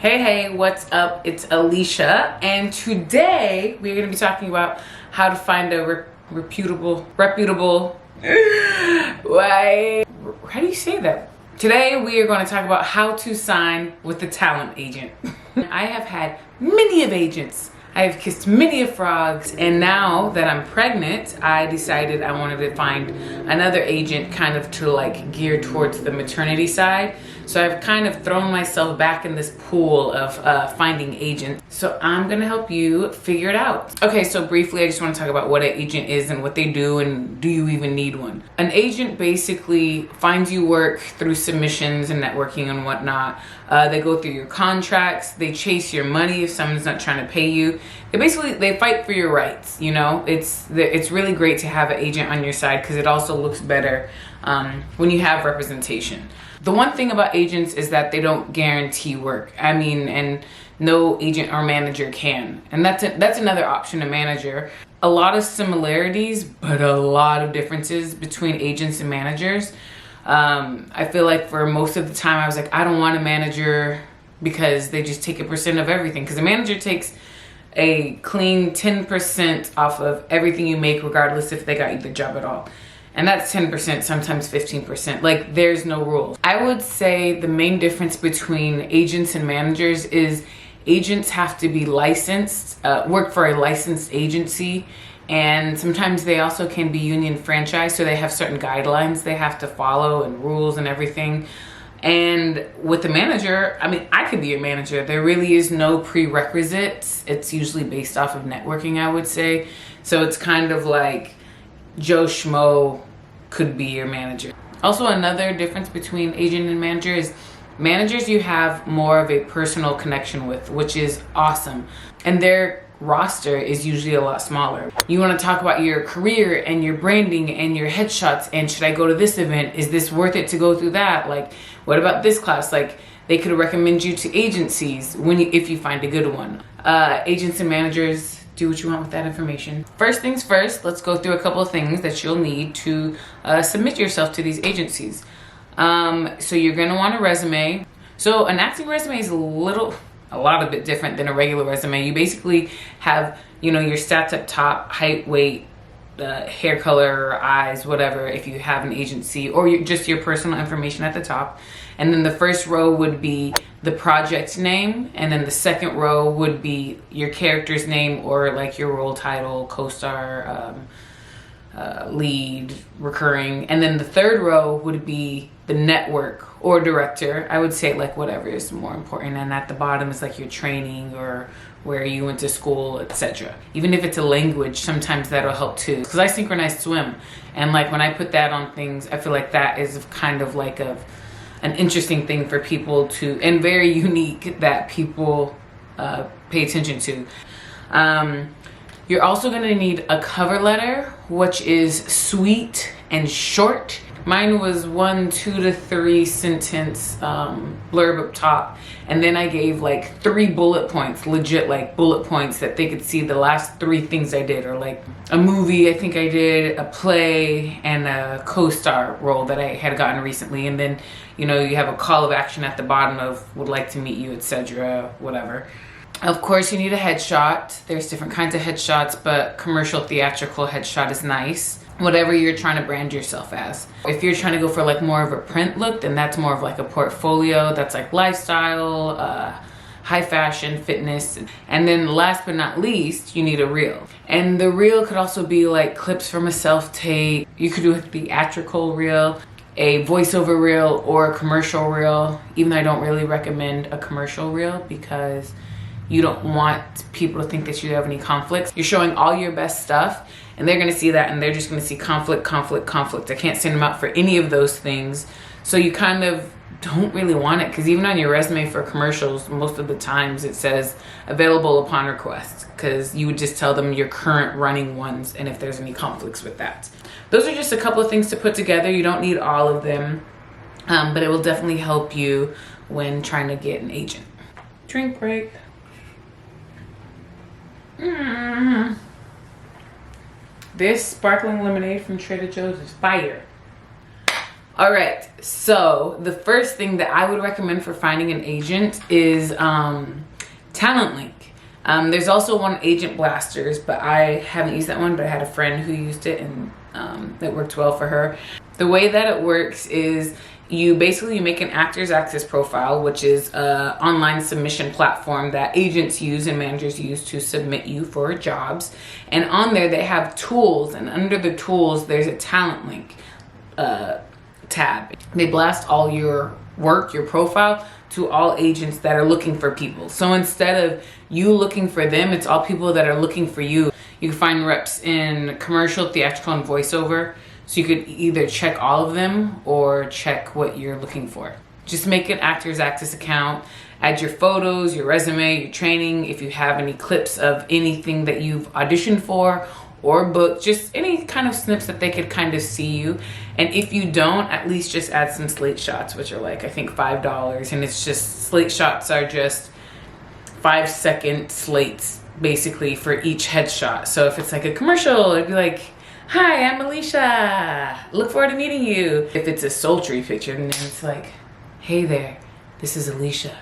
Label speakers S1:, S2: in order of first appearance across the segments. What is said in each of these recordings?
S1: Hey, what's up? It's Alicia, and today we're going to be talking about how to find a reputable, why? How do you say that? Today we are going to talk about how to sign with a talent agent. I have had many of agents. I have kissed many of frogs, and now that I'm pregnant, I decided I wanted to find another agent kind of to like gear towards the maternity side. So I've kind of thrown myself back in this pool of finding agents. So I'm gonna help you figure it out. Okay, so briefly, I just wanna talk about what an agent is and what they do and do you even need one. An agent basically finds you work through submissions and networking and whatnot. They go through your contracts, they chase your money if someone's not trying to pay you. They fight for your rights, you know? It's really great to have an agent on your side because it also looks better when you have representation. The one thing about agents is that they don't guarantee work. I mean, and no agent or manager can. And that's another option, a manager. A lot of similarities, but a lot of differences between agents and managers. I feel like for most of the time I was like, I don't want a manager because they just take a percent of everything. Because a manager takes a clean 10% off of everything you make, regardless if they got you the job at all. And that's 10%, sometimes 15%. Like, there's no rules. I would say the main difference between agents and managers is agents have to be licensed, work for a licensed agency, and sometimes they also can be union franchised, so they have certain guidelines they have to follow and rules and everything. And with the manager, I mean, I could be a manager. There really is no prerequisites. It's usually based off of networking, I would say. So it's kind of like Joe Schmo could be your manager. Also, another difference between agent and manager is managers you have more of a personal connection with, which is awesome. And their roster is usually a lot smaller. You want to talk about your career and your branding and your headshots and should I go to this event? Is this worth it to go through that? Like, what about this class? Like, they could recommend you to agencies if you find a good one. Agents and managers, do what you want with that information. First things first, let's go through a couple of things that you'll need to submit yourself to these agencies. So you're gonna want a resume. So an acting resume is a lot of bit different than a regular resume. You basically have, you know, your stats up top, height, weight, hair color, eyes, whatever, if you have an agency, or just your personal information at the top. And then the first row would be the project name, and then the second row would be your character's name or like your role title, co-star, lead, recurring. And then the third row would be the network or director. I would say like whatever is more important. And at the bottom is like your training or where you went to school, etc. Even if it's a language, sometimes that'll help too. Because I synchronize swim, and like when I put that on things, I feel like that is kind of like an interesting thing for people to, and very unique that people pay attention to. You're also gonna need a cover letter, which is sweet and short. Mine was 1, 2 to 3 sentence blurb up top. And then I gave like 3 bullet points, legit like bullet points that they could see the last 3 things I did, or like a movie I think I did, a play, and a co-star role that I had gotten recently. And then, you know, you have a call of action at the bottom of would like to meet you, etc., whatever. Of course, you need a headshot. There's different kinds of headshots, but commercial theatrical headshot is nice. Whatever you're trying to brand yourself as. If you're trying to go for like more of a print look, then that's more of like a portfolio. That's like lifestyle, high fashion, fitness. And then last but not least, you need a reel. And the reel could also be like clips from a self-tape. You could do a theatrical reel, a voiceover reel, or a commercial reel. Even though I don't really recommend a commercial reel because you don't want people to think that you have any conflicts. You're showing all your best stuff, and they're gonna see that, and they're just gonna see conflict. I can't send them out for any of those things. So you kind of don't really want it, because even on your resume for commercials, most of the times it says available upon request, because you would just tell them your current running ones and if there's any conflicts with that. Those are just a couple of things to put together. You don't need all of them, but it will definitely help you when trying to get an agent. Drink break. This sparkling lemonade from Trader Joe's is fire. All right, so the first thing that I would recommend for finding an agent is TalentLink. There's also one, Agent Blasters, but I haven't used that one, but I had a friend who used it and it worked well for her. The way that it works is you make an Actors Access profile, which is an online submission platform that agents use and managers use to submit you for jobs. And on there they have tools, and under the tools there's a TalentLink tab. They blast all your work, your profile, to all agents that are looking for people. So instead of you looking for them, it's all people that are looking for you. You can find reps in commercial, theatrical, and voiceover. So you could either check all of them or check what you're looking for. Just make an Actors Access account, add your photos, your resume, your training, if you have any clips of anything that you've auditioned for or booked, just any kind of snips that they could kind of see you. And if you don't, at least just add some slate shots, which are like, I think $5. And it's just, slate shots are just 5-second slates basically for each headshot. So if it's like a commercial, it'd be like, "Hi, I'm Alicia. Look forward to meeting you." If it's a sultry picture, then it's like, "Hey there, this is Alicia."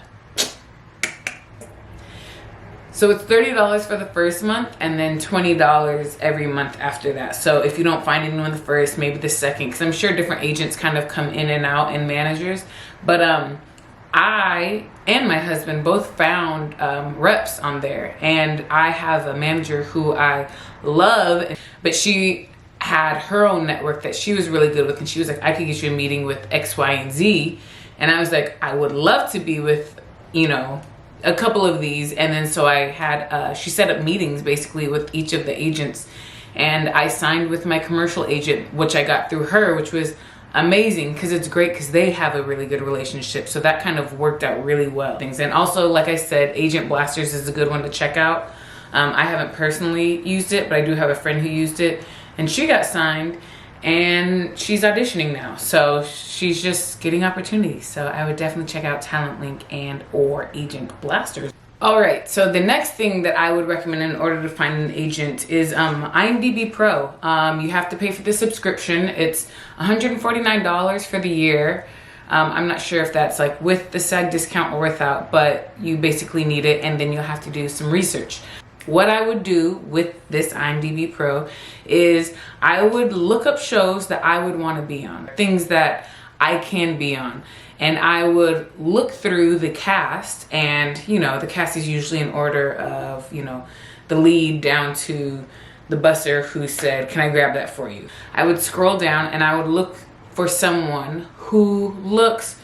S1: So it's $30 for the first month and then $20 every month after that. So if you don't find anyone the first, maybe the second, because I'm sure different agents kind of come in and out and managers. But I and my husband both found reps on there. And I have a manager who I love, but she had her own network that she was really good with. And she was like, "I could get you a meeting with X, Y, and Z." And I was like, "I would love to be with, you know, a couple of these." And then so I had, she set up meetings basically with each of the agents. And I signed with my commercial agent, which I got through her, which was amazing because it's great because they have a really good relationship. So that kind of worked out really well. And also, like I said, Agent Blasters is a good one to check out. I haven't personally used it, but I do have a friend who used it. And she got signed and she's auditioning now. So she's just getting opportunities. So I would definitely check out TalentLink and or Agent Blasters. All right, so the next thing that I would recommend in order to find an agent is IMDB Pro. You have to pay for the subscription. It's $149 for the year. I'm not sure if that's like with the SAG discount or without, but you basically need it, and then you'll have to do some research. What I would do with this IMDB Pro is I would look up shows that I would want to be on, things that I can be on. And I would look through the cast, and, you know, the cast is usually in order of, you know, the lead down to the busser who said, "Can I grab that for you?" I would scroll down and I would look for someone who looks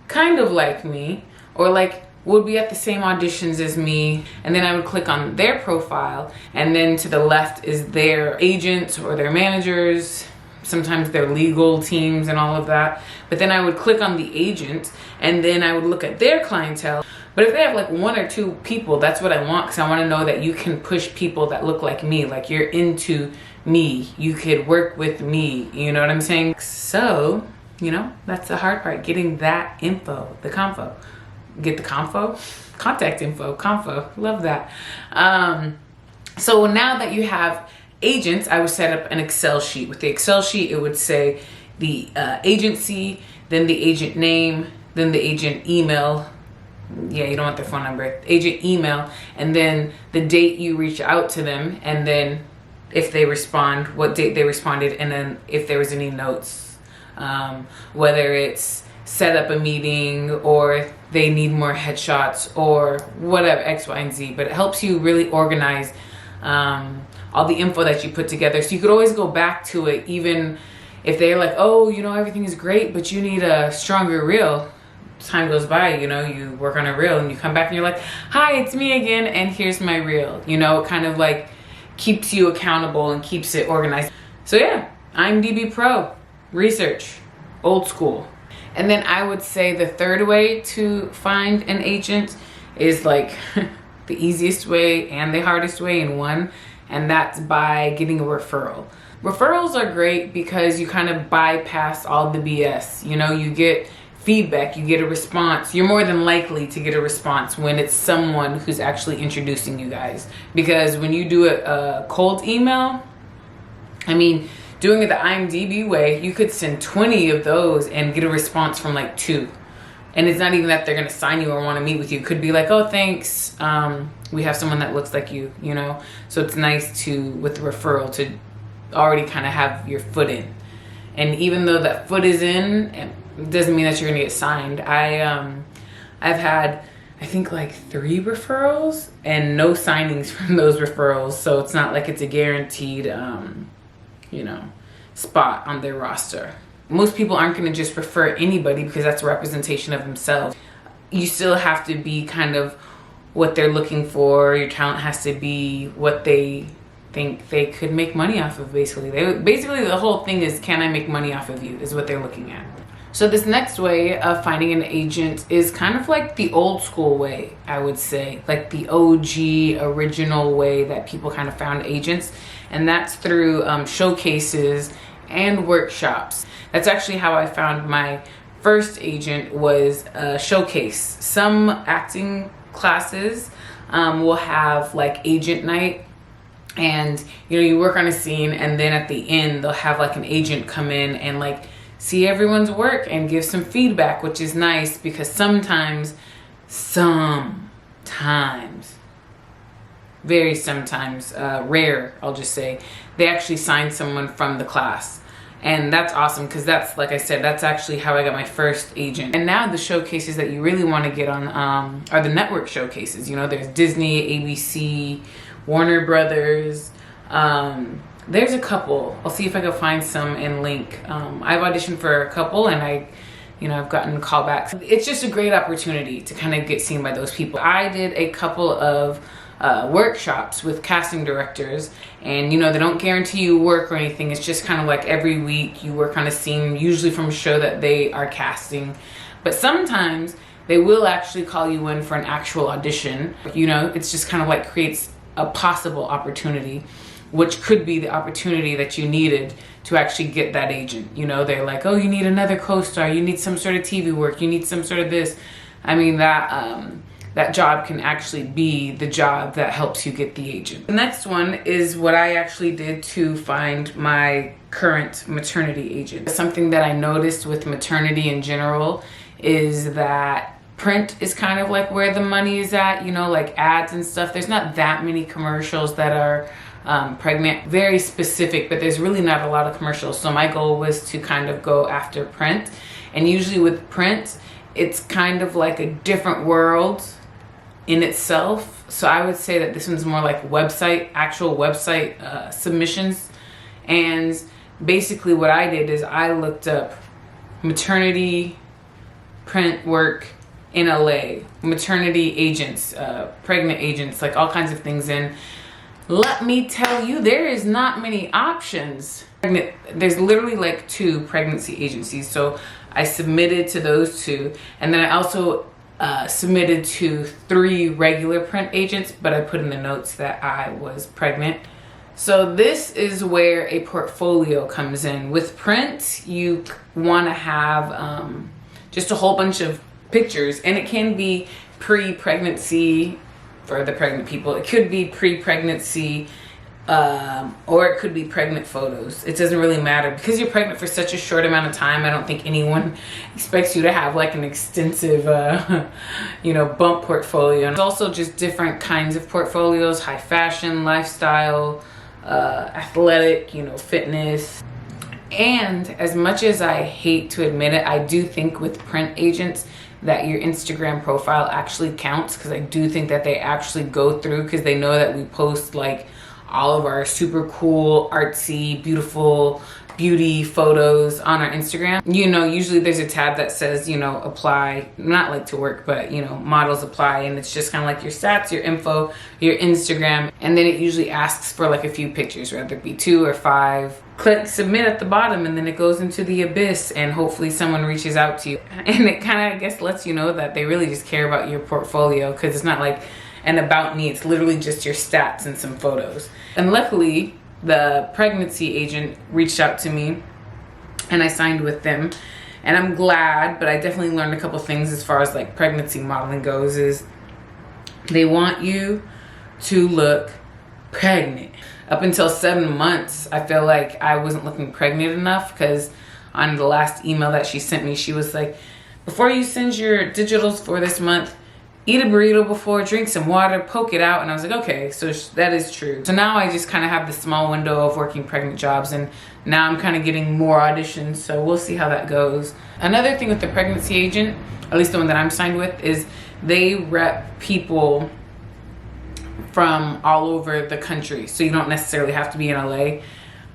S1: kind of like me, or like would be at the same auditions as me, and then I would click on their profile, and then to the left is their agents or their managers, sometimes their legal teams and all of that. But then I would click on the agent, and then I would look at their clientele. But if they have like 1 or 2 people, that's what I want, because I want to know that you can push people that look like me, like you're into me, you could work with me, you know what I'm saying? So, you know, that's the hard part, getting that info, the confo. Get the confo? Contact info, confo, love that. So now that you have agents, I would set up an Excel sheet. With the Excel sheet, it would say the agency, then the agent name, then the agent email. Yeah, you don't want their phone number. Agent email, and then the date you reach out to them, and then if they respond, what date they responded, and then if there was any notes, whether it's set up a meeting or they need more headshots or whatever, X, Y, and Z. But it helps you really organize all the info that you put together. So you could always go back to it, even if they're like, "Oh, you know, everything is great, but you need a stronger reel." Time goes by, you know, you work on a reel and you come back and you're like, "Hi, it's me again, and here's my reel." You know, it kind of like keeps you accountable and keeps it organized. So yeah, IMDB Pro, research, old school. And then I would say the third way to find an agent is like the easiest way and the hardest way in one, and that's by getting a referral. Referrals are great because you kind of bypass all the BS. You know, you get feedback, you get a response. You're more than likely to get a response when it's someone who's actually introducing you guys. Because when you do a cold email, I mean, Doing it the IMDB way, you could send 20 of those and get a response from like 2. And it's not even that they're gonna sign you or wanna meet with you. It could be like, oh, thanks, we have someone that looks like you, you know? So it's nice to, with the referral, to already kind of have your foot in. And even though that foot is in, it doesn't mean that you're gonna get signed. I've had, I think like 3 referrals and no signings from those referrals. So it's not like it's a guaranteed, you know, spot on their roster. Most people aren't going to just refer anybody because that's a representation of themselves. You still have to be kind of what they're looking for. Your talent has to be what they think they could make money off of, basically. Basically, the whole thing is, can I make money off of you, is what they're looking at. So this next way of finding an agent is kind of like the old school way, I would say. Like the OG, original way that people kind of found agents. And that's through showcases and workshops. That's actually how I found my first agent, was a showcase. Some acting classes will have like agent night, and you know, you work on a scene and then at the end they'll have like an agent come in and like see everyone's work and give some feedback, which is nice because sometimes, very sometimes, rare, I'll just say, they actually sign someone from the class. And that's awesome because that's, like I said, that's actually how I got my first agent. And now the showcases that you really want to get on are the network showcases. You know, there's Disney, ABC, Warner Brothers. There's a couple. I'll see if I can find some and link. I've auditioned for a couple and I've gotten callbacks. It's just a great opportunity to kind of get seen by those people. I did a couple of workshops with casting directors, and you know, they don't guarantee you work or anything. It's just kind of like every week you work on a scene, usually from a show that they are casting. But sometimes they will actually call you in for an actual audition. You know, it's just kind of like creates a possible opportunity, which could be the opportunity that you needed to actually get that agent. You know, they're like, oh, you need another co-star, you need some sort of TV work, you need some sort of this. I mean, that job can actually be the job that helps you get the agent. The next one is what I actually did to find my current maternity agent. Something that I noticed with maternity in general is that print is kind of like where the money is at, you know, like ads and stuff. There's not that many commercials that are pregnant, very specific, but there's really not a lot of commercials. So my goal was to kind of go after print. And usually with print, it's kind of like a different world in itself. So I would say that this one's more like actual website submissions. And basically what I did is I looked up maternity print work in LA, maternity agents, pregnant agents, like all kinds of things. And let me tell you, there is not many options. There's literally like 2 pregnancy agencies. So I submitted to those 2. And then I also submitted to 3 regular print agents, but I put in the notes that I was pregnant. So this is where a portfolio comes in. With print, you want to have just a whole bunch of pictures, and it can be pre-pregnancy for the pregnant people. It could be pre-pregnancy, or it could be pregnant photos. It doesn't really matter because you're pregnant for such a short amount of time. I don't think anyone expects you to have like an extensive, bump portfolio. And it's also just different kinds of portfolios: high fashion, lifestyle, athletic, fitness. And as much as I hate to admit it, I do think with print agents that your Instagram profile actually counts, because I do think that they actually go through, because they know that we post like all of our super cool, artsy, beautiful beauty photos on our Instagram. Usually there's a tab that says, apply, not like to work, but models apply, and it's just kind of like your stats, your info, your Instagram, and then it usually asks for like a few pictures, whether it be 2 or 5. Click submit at the bottom, and then it goes into the abyss, and hopefully someone reaches out to you. And it kind of, I guess, lets you know that they really just care about your portfolio, because it's not like an about me, it's literally just your stats and some photos. And luckily, the pregnancy agent reached out to me and I signed with them, and I'm glad. But I definitely learned a couple things as far as like pregnancy modeling goes. Is they want you to look pregnant. Up until 7 months, I feel like I wasn't looking pregnant enough, because on the last email that she sent me, she was like, before you send your digitals for this month, eat a burrito before, drink some water, poke it out. And I was like, okay, so that is true. So now I just kind of have this small window of working pregnant jobs, and now I'm kind of getting more auditions, so we'll see how that goes. Another thing with the pregnancy agent, at least the one that I'm signed with, is they rep people from all over the country, so you don't necessarily have to be in LA.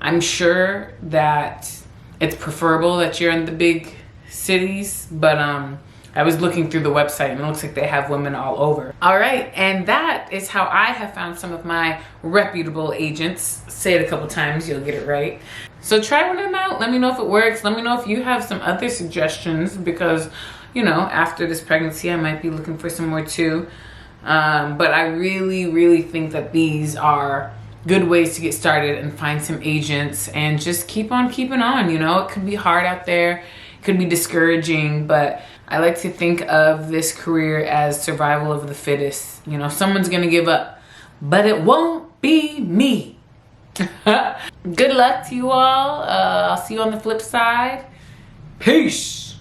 S1: I'm sure that it's preferable that you're in the big cities, but I was looking through the website and it looks like they have women all over. All right, and that is how I have found some of my reputable agents. Say it a couple times, you'll get it right. So try one of them out. Let me know if it works. Let me know if you have some other suggestions, because, you know, after this pregnancy, I might be looking for some more too. But I really think that these are good ways to get started and find some agents and just keep on keeping on. You know, it could be hard out there, it could be discouraging, but I like to think of this career as survival of the fittest. You know, someone's gonna give up, but it won't be me. Good luck to you all. I'll see you on the flip side. Peace.